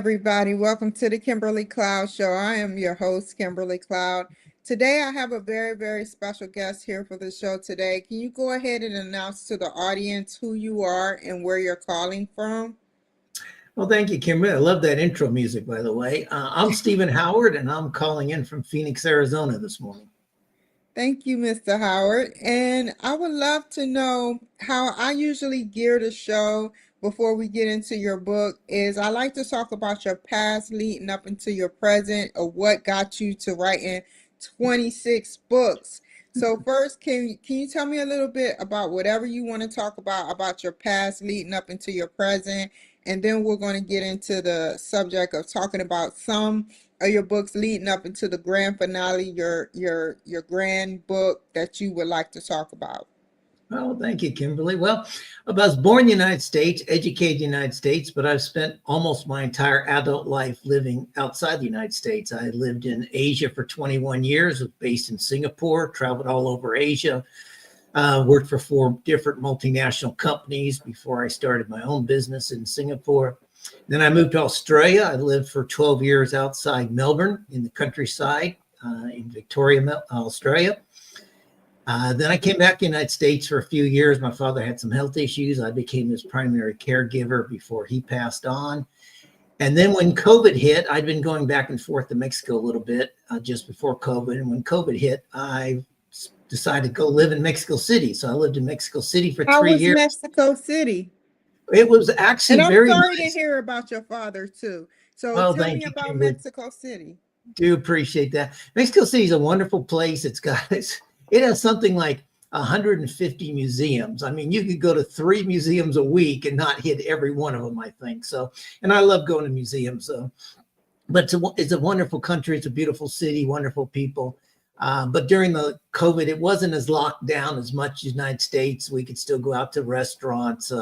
everybody. Welcome to the Kimberly Cloud Show. I am your host, Kimberly Cloud. Today, I have a very, very special guest here for the show today. Can you go ahead and announce to the audience who you are and where you're calling from? Well, thank you, Kimberly. I love that intro music, by the way. I'm Stephen Howard, and I'm calling in from Phoenix, Arizona this morning. Thank you, Mr. Howard. And I would love to know how I usually gear the show before we get into your book is I like to talk about your past leading up into your present or what got you to writing 26 books. So first, can you tell me a little bit about whatever you want to talk about your past leading up into your present? And then we're going to get into the subject of talking about some of your books leading up into the grand finale, your grand book that you would like to talk about. Well, thank you, Kimberly. Well, I was born in the United States, educated in the United States, but I've spent almost my entire adult life living outside the United States. I lived in Asia for 21 years, was based in Singapore, traveled all over Asia, worked for 4 different multinational companies before I started my own business in Singapore. Then I moved to Australia. I lived for 12 years outside Melbourne in the countryside in Victoria, Australia. Then I came back to the United States for a few years. My father had some health issues. I became his primary caregiver before he passed on. And then when COVID hit, I'd been going back and forth to Mexico a little bit just before COVID. And when COVID hit, I decided to go live in Mexico City. So I lived in Mexico City for 3 years. How was Mexico City? It was actually very nice. And I'm sorry to hear about your father too. So tell me about Mexico City. Do appreciate that. Mexico City is a wonderful place. It has something like 150 museums. I mean, you could go to 3 museums a week and not hit every one of them, I think. So, and I love going to museums. But it's a wonderful country. It's a beautiful city, wonderful people. But during the COVID, it wasn't as locked down as much as the United States. We could still go out to restaurants,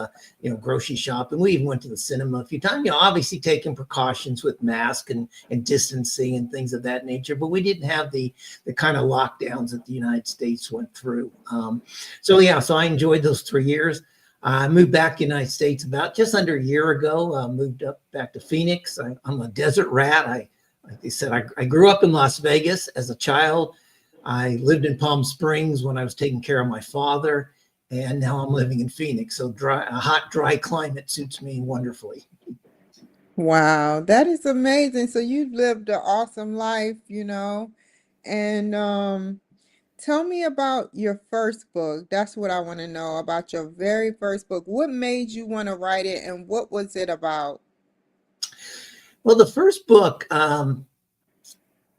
grocery shopping. We even went to the cinema a few times, obviously taking precautions with masks and distancing and things of that nature. But we didn't have the kind of lockdowns that the United States went through. So I enjoyed those 3 years. I moved back to the United States about just under a year ago, moved back to Phoenix. I'm a desert rat. Like they said, I grew up in Las Vegas as a child. I lived in Palm Springs when I was taking care of my father, and now I'm living in Phoenix. So a hot, dry climate suits me wonderfully. Wow, that is amazing. So you've lived an awesome life, and tell me about your first book. That's what I want to know about your very first book. What made you want to write it, and what was it about? Well, the first book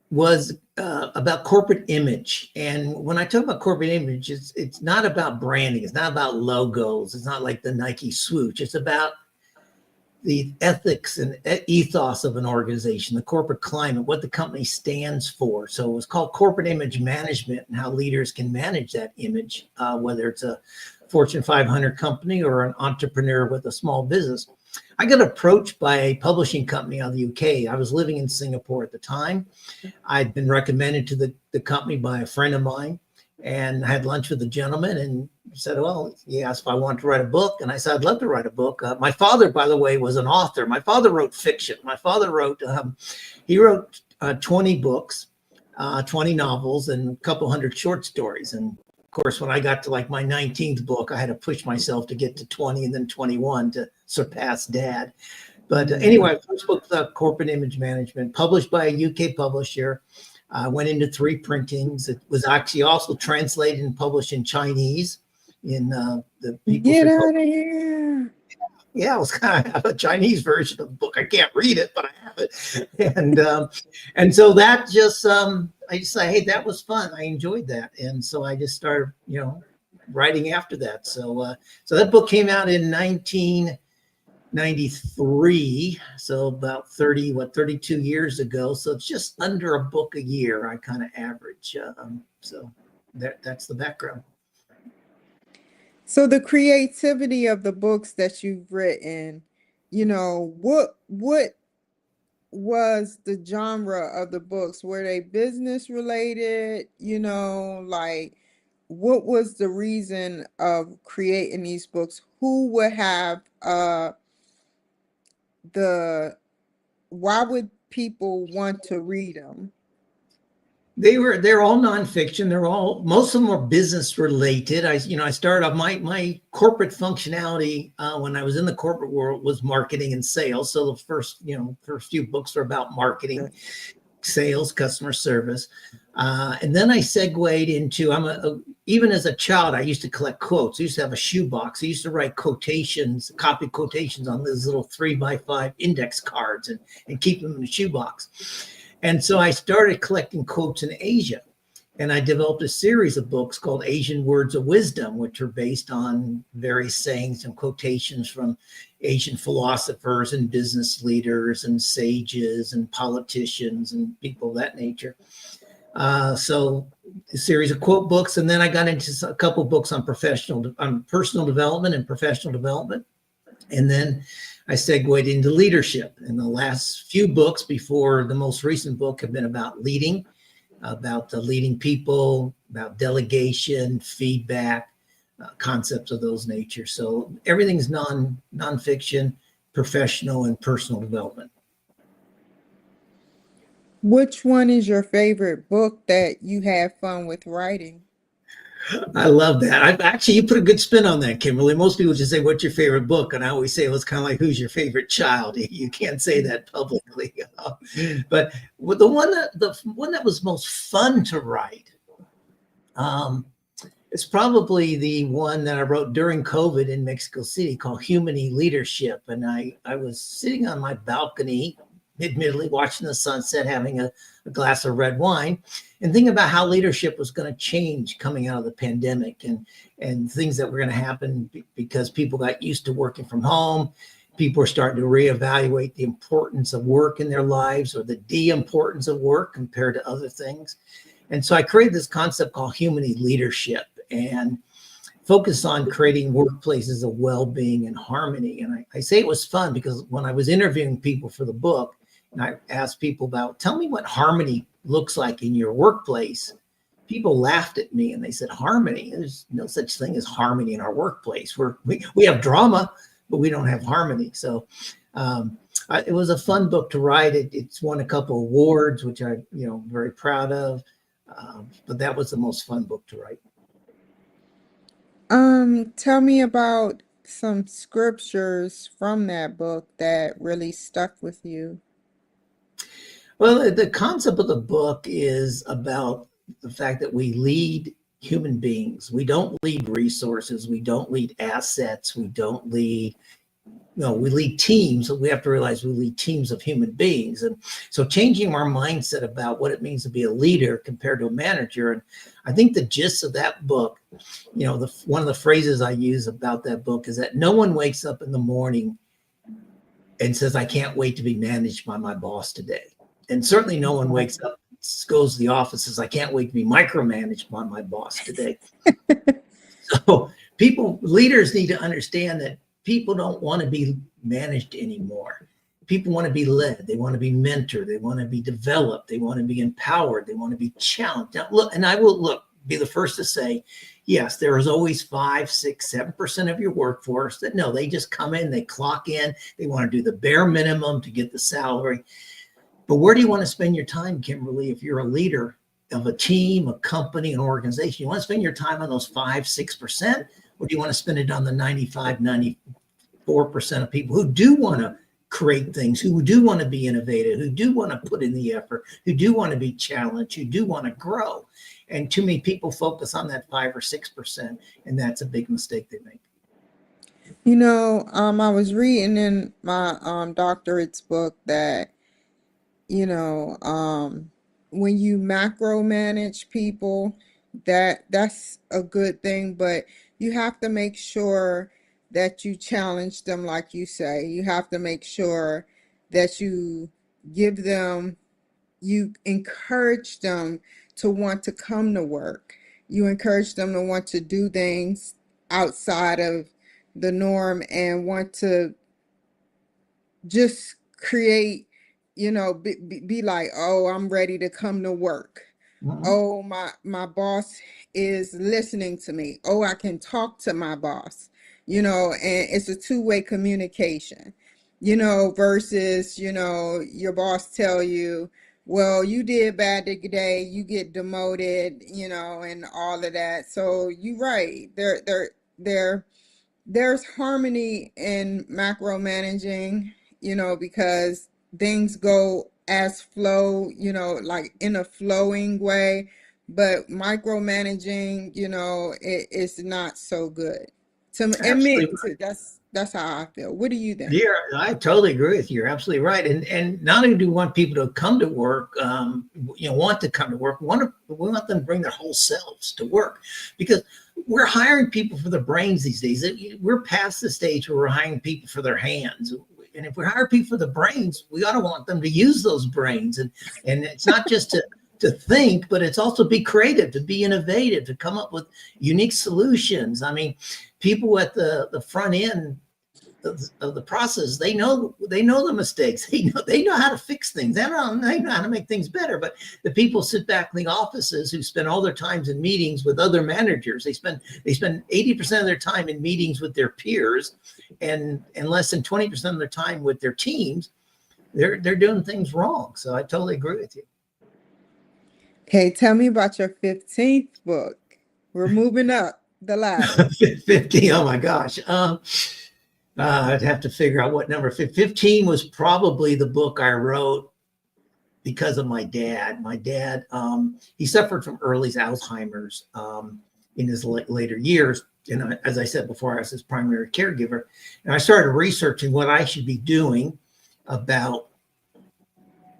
was about corporate image. And when I talk about corporate image, it's not about branding. It's not about logos. It's not like the Nike swoosh. It's about the ethics and ethos of an organization, the corporate climate, what the company stands for. So it was called Corporate Image Management and how leaders can manage that image, whether it's a Fortune 500 company or an entrepreneur with a small business. I got approached by a publishing company out of the UK. I was living in Singapore at the time. I'd been recommended to the company by a friend of mine, and I had lunch with the gentleman and said, well, he asked if I wanted to write a book. And I said, I'd love to write a book. My father, by the way, was an author. My father wrote fiction. My father wrote 20 books, 20 novels, and a couple hundred short stories. And of course, when I got to like my 19th book, I had to push myself to get to 20 and then 21 to surpass Dad. But anyway, first book, Corporate Image Management, published by a UK publisher. Went into 3 printings. It was actually also translated and published in Chinese. The Get out of here. Yeah, it was kind of a Chinese version of the book. I can't read it, but I have it. And so that just, I just say, hey, that was fun. I enjoyed that. And so I just started, writing after that. So that book came out in 1993. So about 32 years ago. So it's just under a book a year. I kind of average. So that's the background. So the creativity of the books that you've written, what was the genre of the books? Were they business related? Like what was the reason of creating these books? Who would have why would people want to read them? They're all nonfiction. Most of them are business related. I started off my corporate functionality when I was in the corporate world was marketing and sales. So the first few books were about marketing, sales, customer service. And then I segued into, even as a child, I used to collect quotes. I used to have a shoebox. I used to write quotations, copy quotations on these little 3x5 index cards and keep them in the shoebox. And so I started collecting quotes in Asia. And I developed a series of books called Asian Words of Wisdom, which are based on various sayings and quotations from Asian philosophers and business leaders and sages and politicians and people of that nature. So a series of quote books. And then I got into a couple books on personal development and professional development. And then I segued into leadership. And the last few books before the most recent book have been about leading, about leading people, about delegation, feedback, concepts of those nature. So everything's nonfiction, professional, and personal development. Which one is your favorite book that you have fun with writing? I love that. You put a good spin on that, Kimberly. Most people just say, "What's your favorite book?" And I always say, "Well, it's kind of like, who's your favorite child?" You can't say that publicly. But the one that was most fun to write, it's probably the one that I wrote during COVID in Mexico City called Humony Leadership. And I was sitting on my balcony, admittedly watching the sunset, having a glass of red wine, and thinking about how leadership was going to change coming out of the pandemic and things that were going to happen because people got used to working from home. People are starting to reevaluate the importance of work in their lives or the de-importance of work compared to other things. And so I created this concept called Humony Leadership and focus on creating workplaces of well-being and harmony. And I say it was fun because when I was interviewing people for the book, and I asked people about, tell me what harmony looks like in your workplace. People laughed at me and they said, harmony? There's no such thing as harmony in our workplace. We have drama, but we don't have harmony. So it was a fun book to write. It's won a couple of awards, which I'm very proud of. But that was the most fun book to write. Tell me about some scriptures from that book that really stuck with you. Well, the concept of the book is about the fact that we lead human beings. We don't lead resources. We don't lead assets. We don't lead, we lead teams. We have to realize we lead teams of human beings. And so changing our mindset about what it means to be a leader compared to a manager. And I think the gist of that book, one of the phrases I use about that book is that no one wakes up in the morning and says, I can't wait to be managed by my boss today. And certainly no one wakes up, goes to the office, says, I can't wait to be micromanaged by my boss today. So leaders need to understand that people don't want to be managed anymore. People want to be led. They want to be mentored. They want to be developed. They want to be empowered. They want to be challenged. Now, look, and I will be the first to say, yes, there is always 5, 6, 7% of your workforce that they just come in, they clock in, they want to do the bare minimum to get the salary. But where do you want to spend your time, Kimberly, if you're a leader of a team, a company, an organization? You want to spend your time on those 5, 6%, or do you want to spend it on the 95, 94% of people who do want to create things, who do want to be innovative, who do want to put in the effort, who do want to be challenged, who do want to grow? And too many people focus on that 5 or 6%, and that's a big mistake they make. I was reading in my doctorate's book that when you macromanage people, that's a good thing, but you have to make sure that you challenge them, like you say. You have to make sure that you encourage them to want to come to work. You encourage them to want to do things outside of the norm and want to just create, be like, oh, I'm ready to come to work. Oh, my boss is listening to me. Oh, I can talk to my boss, and it's a two-way communication. versus, your boss tell you, well, you did bad today, you get demoted, and all of that. So you're right. There there's harmony in macro managing, because things go as flow, like in a flowing way, but micromanaging, it's not so good. To admit, Absolutely. that's how I feel. What do you think? Yeah, I totally agree with you. You're absolutely right. And not only do we want people to come to work, want to come to work, we want them to bring their whole selves to work, because we're hiring people for their brains these days. We're past the stage where we're hiring people for their hands. And if we hire people for the brains, we ought to want them to use those brains. And it's not just to think, but it's also be creative, to be innovative, to come up with unique solutions. I mean, people at the front end of the process, they know the mistakes, they know how to fix things, they know how to make things better. But the people sit back in the offices who spend all their times in meetings with other managers, they spend 80% of their time in meetings with their peers, and less than 20% of their time with their teams. They're doing things wrong. So I totally agree with you. Okay, tell me about your 15th book. We're moving up the ladder. 50, oh my gosh. I'd have to figure out what number. 15 was probably the book I wrote because of my dad. My dad, he suffered from early Alzheimer's in his later years. And as I said before, I was his primary caregiver. And I started researching what I should be doing about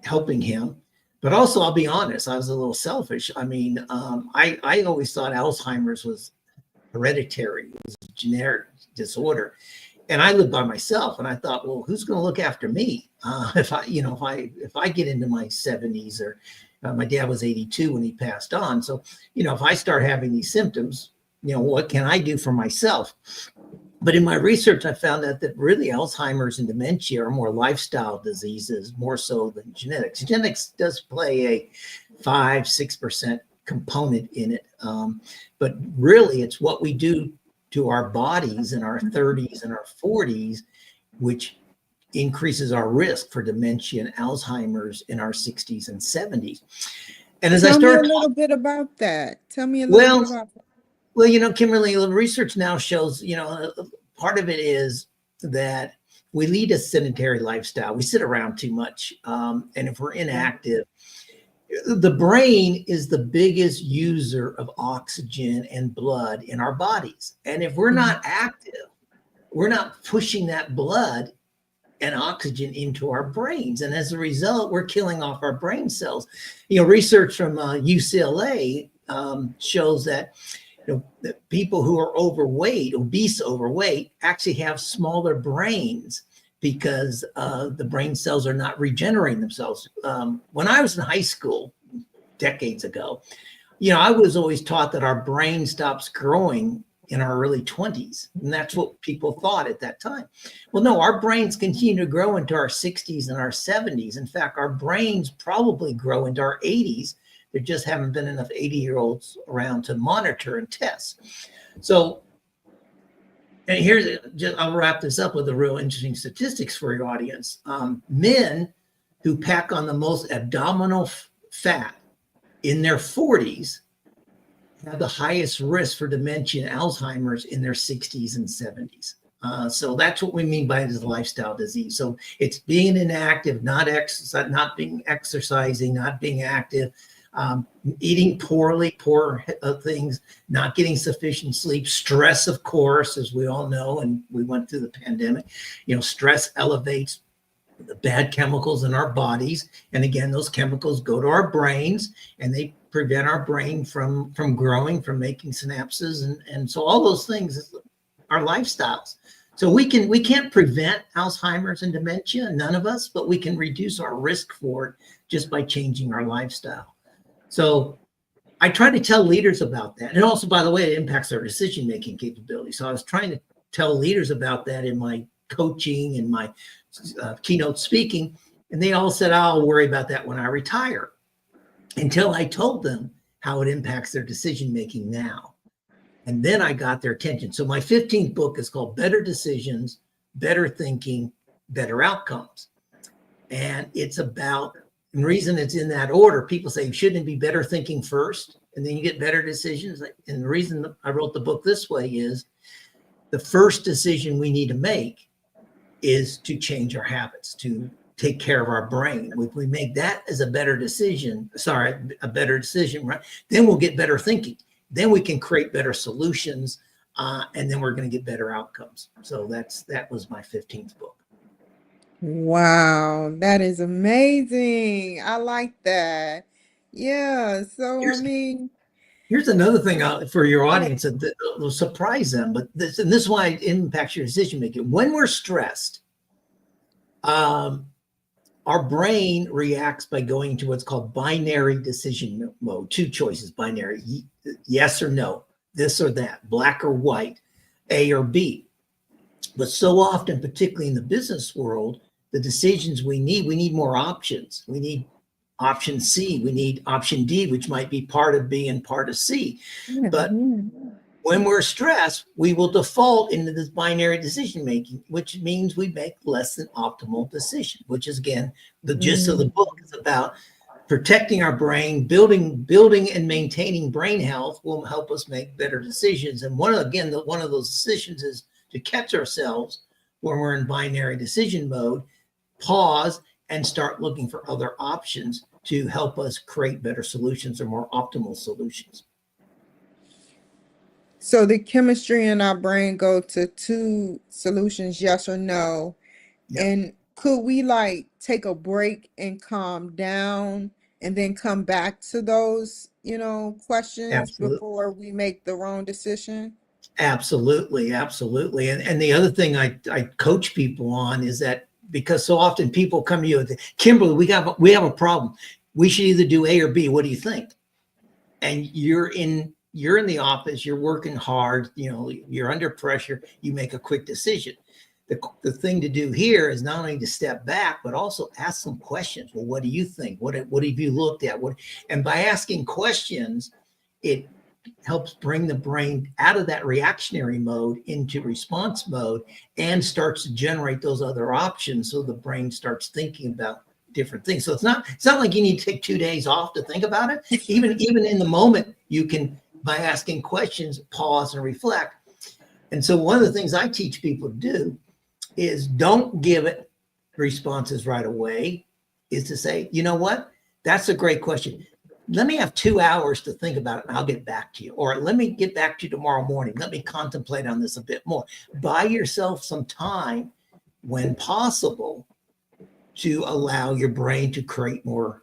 helping him. But also, I'll be honest, I was a little selfish. I mean, I always thought Alzheimer's was hereditary, it was a genetic disorder. And I lived by myself, and I thought, well, who's going to look after me if I get into my 70s, or my dad was 82 when he passed on. So, if I start having these symptoms, what can I do for myself? But in my research, I found out that really Alzheimer's and dementia are more lifestyle diseases, more so than genetics. Genetics does play a 5-6% component in it, but really it's what we do to our bodies in our 30s and our 40s, which increases our risk for dementia and Alzheimer's in our 60s and 70s. And as Tell me a little bit about that. Tell me a little bit about that. Well, Kimberly, the research now shows, part of it is that we lead a sedentary lifestyle. We sit around too much. And if we're inactive, the brain is the biggest user of oxygen and blood in our bodies. And if we're not active, we're not pushing that blood and oxygen into our brains. And as a result, we're killing off our brain cells. Research from UCLA shows that, that people who are obese, overweight, actually have smaller brains because the brain cells are not regenerating themselves. When I was in high school decades ago, I was always taught that our brain stops growing in our early 20s. And that's what people thought at that time. Well, no, our brains continue to grow into our 60s and our 70s. In fact, our brains probably grow into our 80s. There just haven't been enough 80-year-olds around to monitor and test. So, and I'll wrap this up with a real interesting statistics for your audience. Men who pack on the most abdominal fat in their 40s have the highest risk for dementia and Alzheimer's in their 60s and 70s. So that's what we mean by this lifestyle disease. So it's being inactive, not exercising, not being active, eating poorly, poor things, not getting sufficient sleep, stress, of course, as we all know, and we went through the pandemic. Stress elevates the bad chemicals in our bodies, and again, those chemicals go to our brains, and they prevent our brain from growing, from making synapses, and so all those things are lifestyles. So we can't prevent Alzheimer's and dementia, none of us, but we can reduce our risk for it just by changing our lifestyle. So I try to tell leaders about that. And also, by the way, it impacts their decision-making capability. So I was trying to tell leaders about that in my coaching and my keynote speaking. And they all said, I'll worry about that when I retire, until I told them how it impacts their decision-making now. And then I got their attention. So my 15th book is called Better Decisions, Better Thinking, better outcomes. And it's about, and the reason it's in that order, people say, shouldn't it be better thinking first and then you get better decisions? And the reason I wrote the book this way is the first decision we need to make is to change our habits, to take care of our brain. If we make that as a better decision, right? Then we'll get better thinking. Then we can create better solutions, and then we're going to get better outcomes. So that was my 15th book. Wow, that is amazing. I like that. Yeah, so Here's another thing for your audience that will surprise them, but this is why it impacts your decision making. When we're stressed, our brain reacts by going into what's called binary decision mode. Two choices, binary, yes or no, this or that, black or white, A or B. But so often, particularly in the business world, the decisions we need more options. We need option C, we need option D, which might be part of B and part of C. But when we're stressed, we will default into this binary decision making, which means we make less than optimal decisions, which is, again, the gist of the book is about protecting our brain, building and maintaining brain health will help us make better decisions. And one of those decisions is to catch ourselves when we're in binary decision mode, pause, and start looking for other options to help us create better solutions or more optimal solutions. So the chemistry in our brain go to two solutions, yes or no. Yep. And could we take a break and calm down and then come back to those, questions Absolutely. before we make the wrong decision? Absolutely. And the other thing I coach people on is that, because so often people come to you and say, Kimberly, we have a problem. We should either do A or B. What do you think? And you're in the office, you're working hard, you're under pressure, you make a quick decision. The thing to do here is not only to step back, but also ask some questions. Well, what do you think? What have you looked at? And by asking questions, it helps bring the brain out of that reactionary mode into response mode and starts to generate those other options. So the brain starts thinking about different things. So it's not like you need to take 2 days off to think about it. Even in the moment, you can, by asking questions, pause and reflect. And so one of the things I teach people to do is don't give it responses right away, is to say, you know what? That's a great question. Let me have 2 hours to think about it and I'll get back to you. Or let me get back to you tomorrow morning. Let me contemplate on this a bit more. Buy yourself some time when possible to allow your brain to create more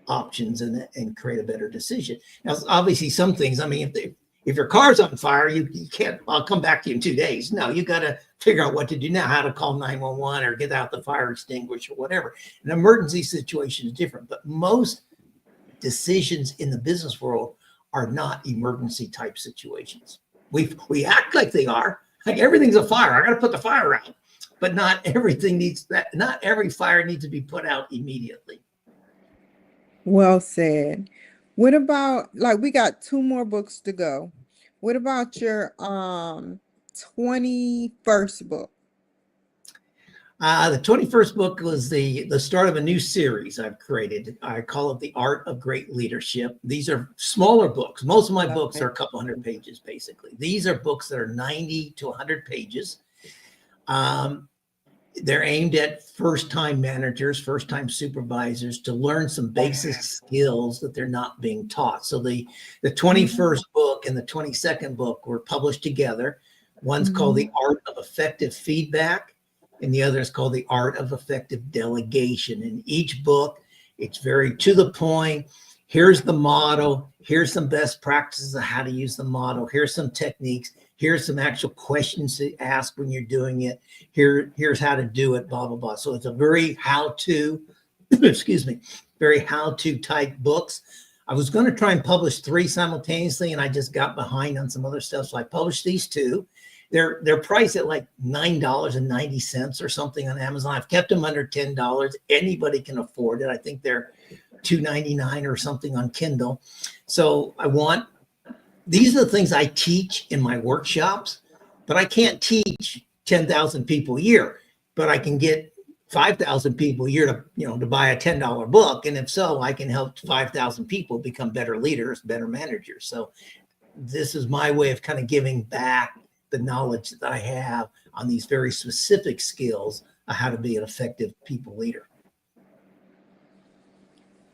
options and create a better decision. Now, obviously some things, if your car's on fire, you can't, I'll come back to you in 2 days. No, you got to figure out what to do now, how to call 911 or get out the fire extinguisher or whatever. An emergency situation is different, but most decisions in the business world are not emergency type situations. We act like they are. Like everything's a fire. I got to put the fire out, but not everything needs that. Not every fire needs to be put out immediately. Well said. What about, we got 2 more books to go. What about your 21st book? The 21st book was the start of a new series I've created. I call it The Art of Great Leadership. These are smaller books. Most of my books are a couple hundred pages, basically. These are books that are 90 to 100 pages. They're aimed at first-time managers, first-time supervisors to learn some basic skills that they're not being taught. So the 21st book and the 22nd book were published together. One's called The Art of Effective Feedback, and the other is called The Art of Effective Delegation. In each book, it's very to the point. Here's the model. Here's some best practices of how to use the model. Here's some techniques. Here's some actual questions to ask when you're doing it. Here's how to do it, blah, blah, blah. So it's a very how-to, very how-to type books. I was going to try and publish 3 simultaneously, and I just got behind on some other stuff. So I published these 2. They're priced at like $9.90 or something on Amazon. I've kept them under $10. Anybody can afford it. I think they're $2.99 or something on Kindle. So these are the things I teach in my workshops, but I can't teach 10,000 people a year. but I can get 5,000 people a year to buy a $10 book. And if so, I can help 5,000 people become better leaders, better managers. So this is my way of kind of giving back the knowledge that I have on these very specific skills of how to be an effective people leader.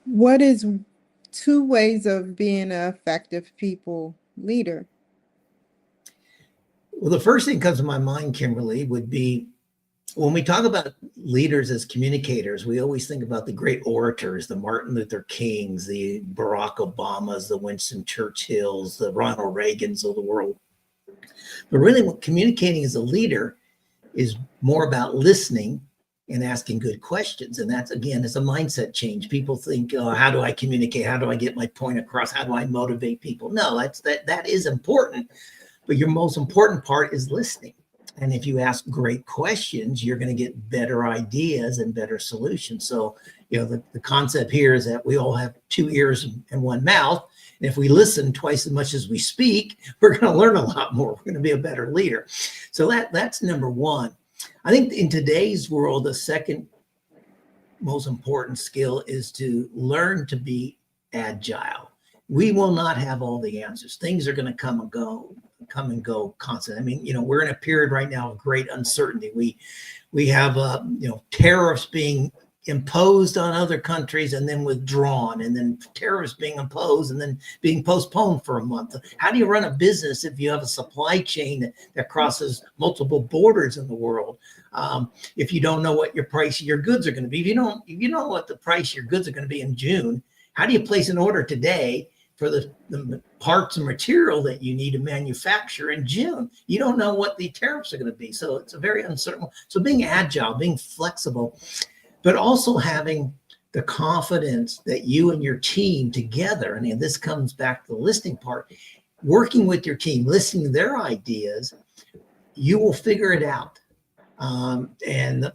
What is 2 ways of being an effective people leader? Well, the first thing that comes to my mind, Kimberly, would be when we talk about leaders as communicators, we always think about the great orators, the Martin Luther Kings, the Barack Obamas, the Winston Churchills, the Ronald Reagans of the world. But really what communicating as a leader is more about listening and asking good questions. And that's, again, it's a mindset change. People think, oh, how do I communicate? How do I get my point across? How do I motivate people? No, that is important. But your most important part is listening. And if you ask great questions, you're going to get better ideas and better solutions. So, the concept here is that we all have 2 ears and 1 mouth. And if we listen twice as much as we speak, we're going to learn a lot more. We're going to be a better leader. So that's number 1. I think in today's world, the second most important skill is to learn to be agile. We will not have all the answers. Things are going to come and go constantly. I mean, we're in a period right now of great uncertainty. We have tariffs being imposed on other countries and then withdrawn, and then tariffs being imposed and then being postponed for a month. How do you run a business if you have a supply chain that crosses multiple borders in the world? If you don't know what your price of your goods are going to be, if you don't know what the price of your goods are going to be in June, how do you place an order today for the parts and material that you need to manufacture in June? You don't know what the tariffs are going to be. So it's a very uncertain. So being agile, being flexible, but also having the confidence that you and your team together, and this comes back to the listening part, working with your team, listening to their ideas, you will figure it out. And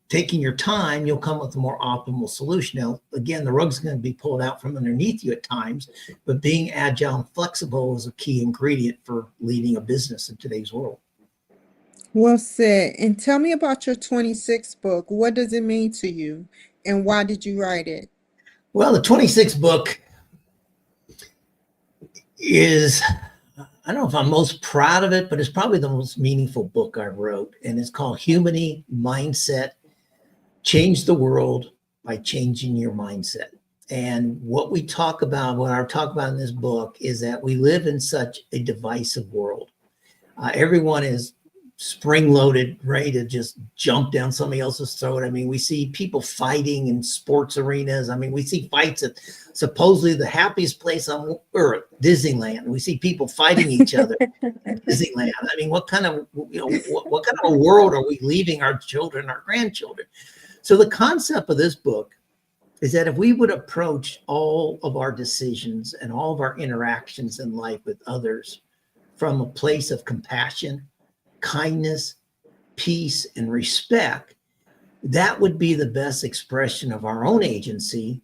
taking your time, you'll come with a more optimal solution. Now, again, the rug's going to be pulled out from underneath you at times, but being agile and flexible is a key ingredient for leading a business in today's world. Well said. And tell me about your 26th book. What does it mean to you, and why did you write it? Well, the 26th book is, I don't know if I'm most proud of it, but it's probably the most meaningful book I wrote. And it's called Humony Mindset, Change the World by Changing Your Mindset. And what I talk about in this book is that we live in such a divisive world. Everyone is spring-loaded, ready to just jump down somebody else's throat. I mean, we see people fighting in sports arenas. I mean, we see fights at supposedly the happiest place on earth, Disneyland. We see people fighting each other at Disneyland. I mean, what kind of a world are we leaving our children, our grandchildren? So the concept of this book is that if we would approach all of our decisions and all of our interactions in life with others from a place of compassion, kindness, peace, and respect, that would be the best expression of our own agency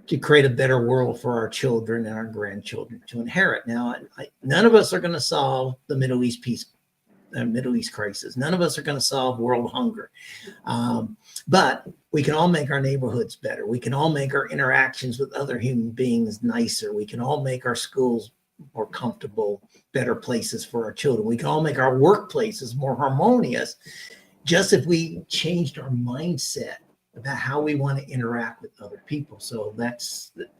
to create a better world for our children and our grandchildren to inherit. Now, none of us are going to solve the Middle East crisis. None of us are going to solve world hunger. But we can all make our neighborhoods better. We can all make our interactions with other human beings nicer. We can all make our schools more comfortable, better places for our children. We can all make our workplaces more harmonious, just if we changed our mindset about how we want to interact with other people. So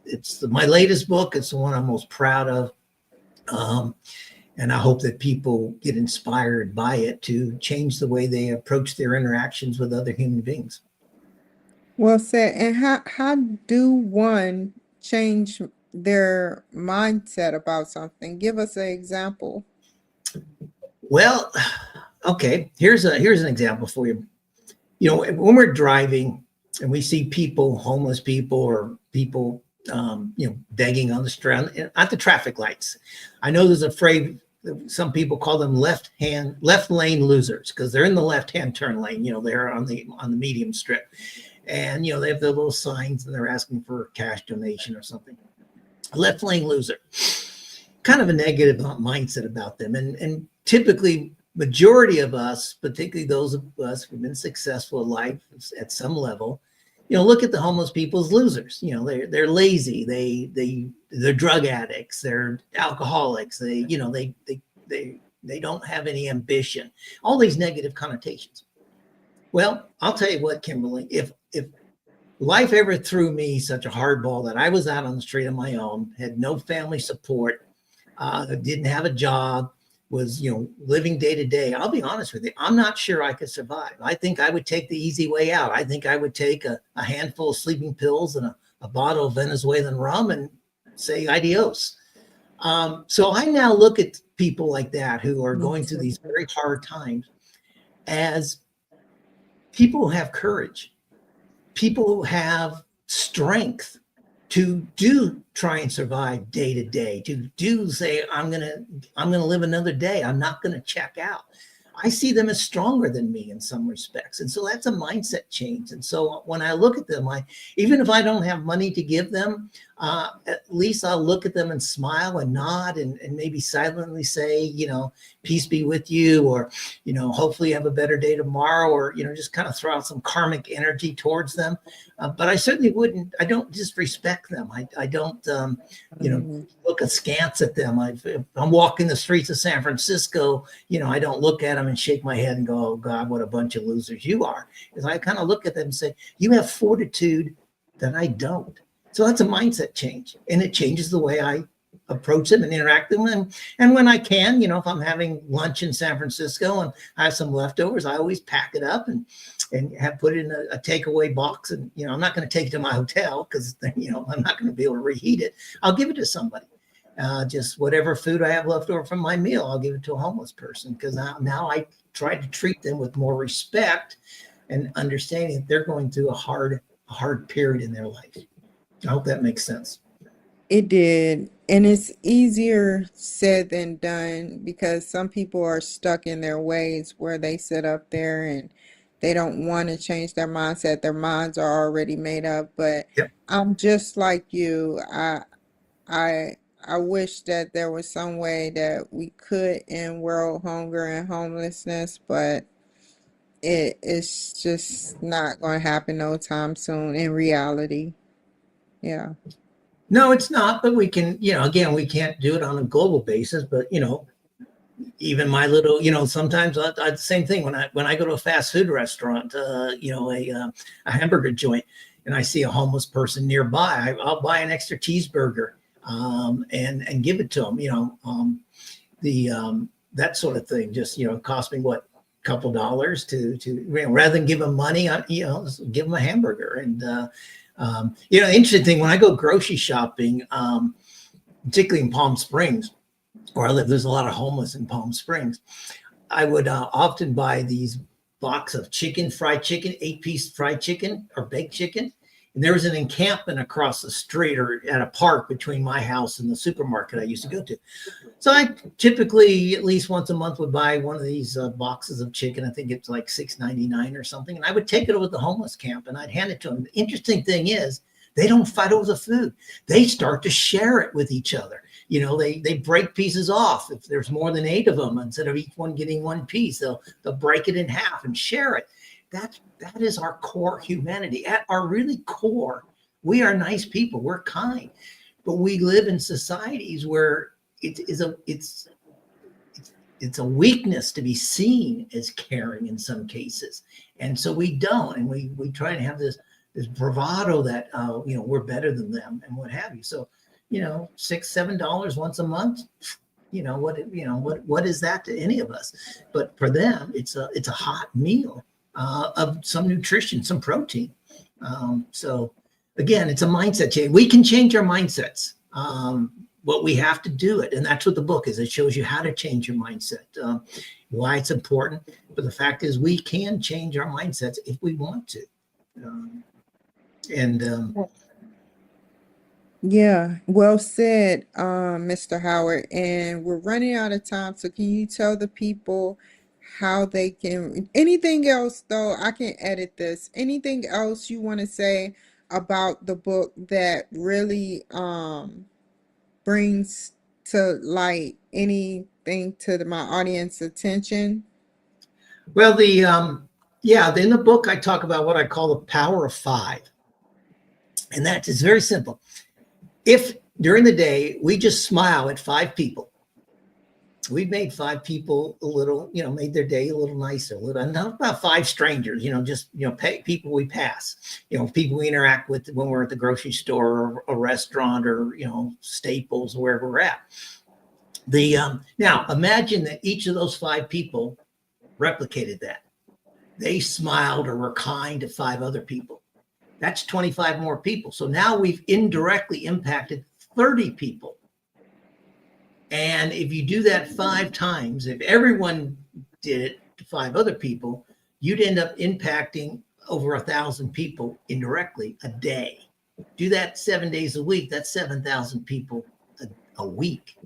it's my latest book. It's the one I'm most proud of. And I hope that people get inspired by it to change the way they approach their interactions with other human beings. Well said. And how do one change their mindset about something? Give us an example. Well, okay, here's an example for you. When we're driving and we see people, homeless people, or people begging on the street at the traffic lights. I know there's a phrase, some people call them left lane losers, because they're in the left-hand turn lane. They're on the medium strip, and they have their little signs and they're asking for a cash donation or something. Left lane loser, kind of a negative mindset about them. And typically majority of us, particularly those of us who've been successful in life at some level, look at the homeless people as losers. They're lazy. They're drug addicts. They're alcoholics. They don't have any ambition. All these negative connotations. Well, I'll tell you what, Kimberly, if life ever threw me such a hard ball that I was out on the street on my own, had no family support, didn't have a job, was living day to day, I'll be honest with you, I'm not sure I could survive. I think I would take the easy way out. I think I would take a handful of sleeping pills and a bottle of Venezuelan rum and say adios. So I now look at people like that who are going through these very hard times as people who have courage, people who have strength to try and survive day to day, to say, I'm gonna live another day. I'm not gonna check out. I see them as stronger than me in some respects. And so that's a mindset change. And so when I look at them, even if I don't have money to give them, at least I'll look at them and smile and nod and maybe silently say, peace be with you, or, hopefully you have a better day tomorrow, or, just kind of throw out some karmic energy towards them. But I certainly I don't disrespect them. I don't, look askance at them. If I'm walking the streets of San Francisco, I don't look at them and shake my head and go, oh God, what a bunch of losers you are. Because I kind of look at them and say, you have fortitude that I don't. So that's a mindset change, and it changes the way I approach them and interact with them. And when I can, if I'm having lunch in San Francisco and I have some leftovers, I always pack it up and have put it in a takeaway box. And, I'm not going to take it to my hotel because, I'm not going to be able to reheat it. I'll give it to somebody. Just whatever food I have left over from my meal, I'll give it to a homeless person, because now I try to treat them with more respect and understanding that they're going through a hard period in their life. I hope that makes sense. It did. And it's easier said than done, because some people are stuck in their ways where they sit up there and they don't want to change their mindset. Their minds are already made up. But Yep. I'm just like you. I I wish that there was some way that we could end world hunger and homelessness, but it's just not going to happen no time soon in reality. Yeah. No, it's not, but we can, again, we can't do it on a global basis, but, even my little, sometimes I same thing when I go to a fast food restaurant, a hamburger joint, and I see a homeless person nearby, I'll buy an extra cheeseburger, and give it to them, that sort of thing. Just, cost me what, couple dollars to rather than give them money, give them a hamburger. And, interesting thing, when I go grocery shopping, particularly in Palm Springs, where I live, there's a lot of homeless in Palm Springs. I would often buy these box of fried chicken, 8-piece fried chicken or baked chicken. And there was an encampment across the street or at a park between my house and the supermarket I used to go to. So I typically at least once a month would buy one of these boxes of chicken. I think it's like $6.99 or something. And I would take it over to the homeless camp and I'd hand it to them. The interesting thing is they don't fight over the food. They start to share it with each other. They break pieces off. If there's more than 8 of them, instead of each one getting one piece, they'll break it in half and share it. That is our core humanity. At our really core, we are nice people. We're kind, but we live in societies where it's a weakness to be seen as caring in some cases, and so we don't, and we try to have this bravado that we're better than them and what have you. So $6-7 once a month, what is that to any of us? But for them, it's a hot meal of some nutrition, some protein. So again, it's a mindset change. We can change our mindsets, but we have to do it. And that's what the book is. It shows you how to change your mindset, why it's important. But the fact is we can change our mindsets if we want to. Yeah, well said, Mr. Howard. And we're running out of time. So can you tell the people how they can, anything else though, I can edit this. Anything else you want to say about the book that really brings to light any anything to my audience attention? Well, in the book, I talk about what I call the power of five. And that is very simple. If during the day, we just smile at five people, we've made five people a little, made their day a little nicer, not about five strangers, people we pass, people we interact with when we're at the grocery store or a restaurant or, Staples, wherever we're at. Now imagine that each of those five people replicated that. They smiled or were kind to five other people. That's 25 more people. So now we've indirectly impacted 30 people. And if you do that 5 times, if everyone did it to 5 other people, you'd end up impacting over 1,000 people indirectly a day. Do that 7 days a week. That's 7,000 people a week.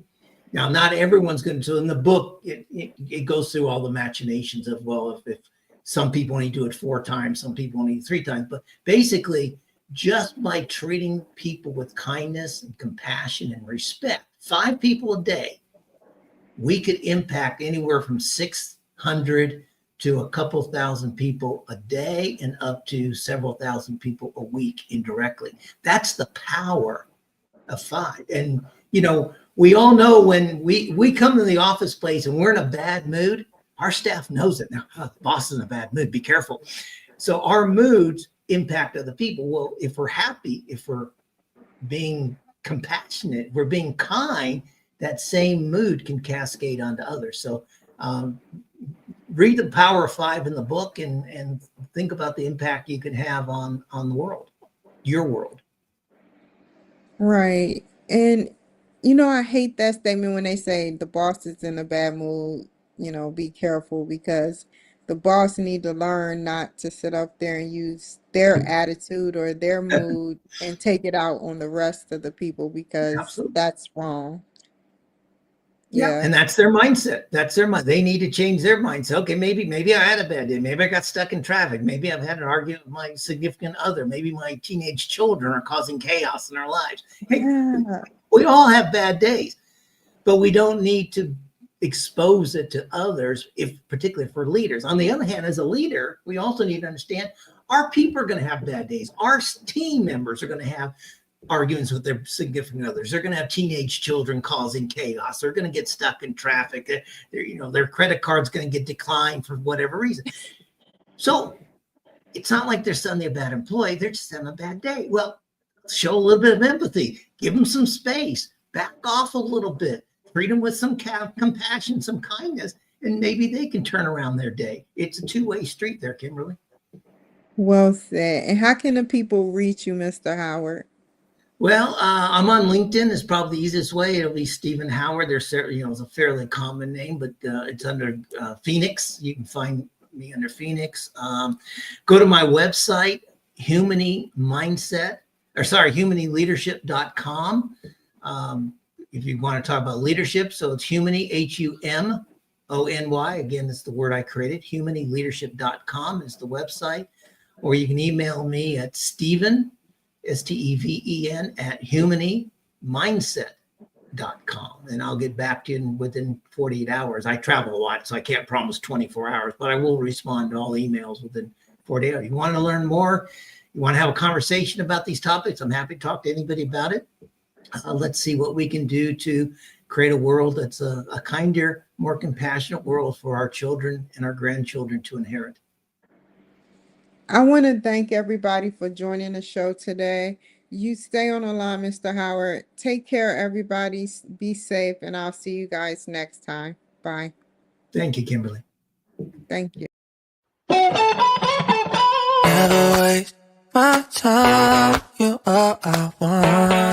Now, not everyone's going to. So in the book, it goes through all the machinations of, well, if some people only do it 4 times, some people only 3 times. But basically, just by treating people with kindness and compassion and respect, 5 people a day, we could impact anywhere from 600 to a couple thousand people a day and up to several thousand people a week indirectly. That's the power of 5. And, we all know when we come to the office place and we're in a bad mood, our staff knows it. Now, the boss is in a bad mood, be careful. So our moods impact other people. Well, if we're happy, if we're being compassionate, we're being kind, that same mood can cascade onto others. So read The Power of 5 in the book and think about the impact you can have on the world, your world. Right. And, I hate that statement when they say the boss is in a bad mood, be careful, because the boss need to learn not to sit up there and use their attitude or their mood and take it out on the rest of the people, because Absolutely. that's wrong. Yeah, and that's their mindset. That's their mind. They need to change their mindset. Okay, maybe I had a bad day. Maybe I got stuck in traffic. Maybe I've had an argument with my significant other. Maybe my teenage children are causing chaos in our lives. Hey, Yeah. we all have bad days, but we don't need to expose it to others, particularly for leaders. On the other hand, as a leader, we also need to understand our people are going to have bad days. Our team members are going to have arguments with their significant others. They're going to have teenage children causing chaos. They're going to get stuck in traffic. Their credit card's going to get declined for whatever reason. So it's not like they're suddenly a bad employee. They're just having a bad day. Well, show a little bit of empathy. Give them some space. Back off a little bit. Treat them with some compassion, some kindness, and maybe they can turn around their day. It's a two-way street there, Kimberly. Well said. And how can the people reach you, Mr. Howard? Well, I'm on LinkedIn. It's probably the easiest way. It'll be Stephen Howard. There's, it's a fairly common name, but it's under Phoenix. You can find me under Phoenix. Go to my website, humanyleadership.com. If you want to talk about leadership, so it's Humony, HUMONY. Again, it's the word I created. Humanyleadership.com is the website. Or you can email me at Steven, STEVEN, at humonymindset.com. And I'll get back to you within 48 hours. I travel a lot, so I can't promise 24 hours, but I will respond to all emails within 48 hours. You want to learn more? You want to have a conversation about these topics? I'm happy to talk to anybody about it. Let's see what we can do to create a world that's a kinder, more compassionate world for our children and our grandchildren to inherit. I want to thank everybody for joining the show today. You stay on the line, Mr. Howard. Take care, everybody. Be safe, and I'll see you guys next time. Bye. Thank you, Kimberly. Thank you. Never waste my time. You are I want.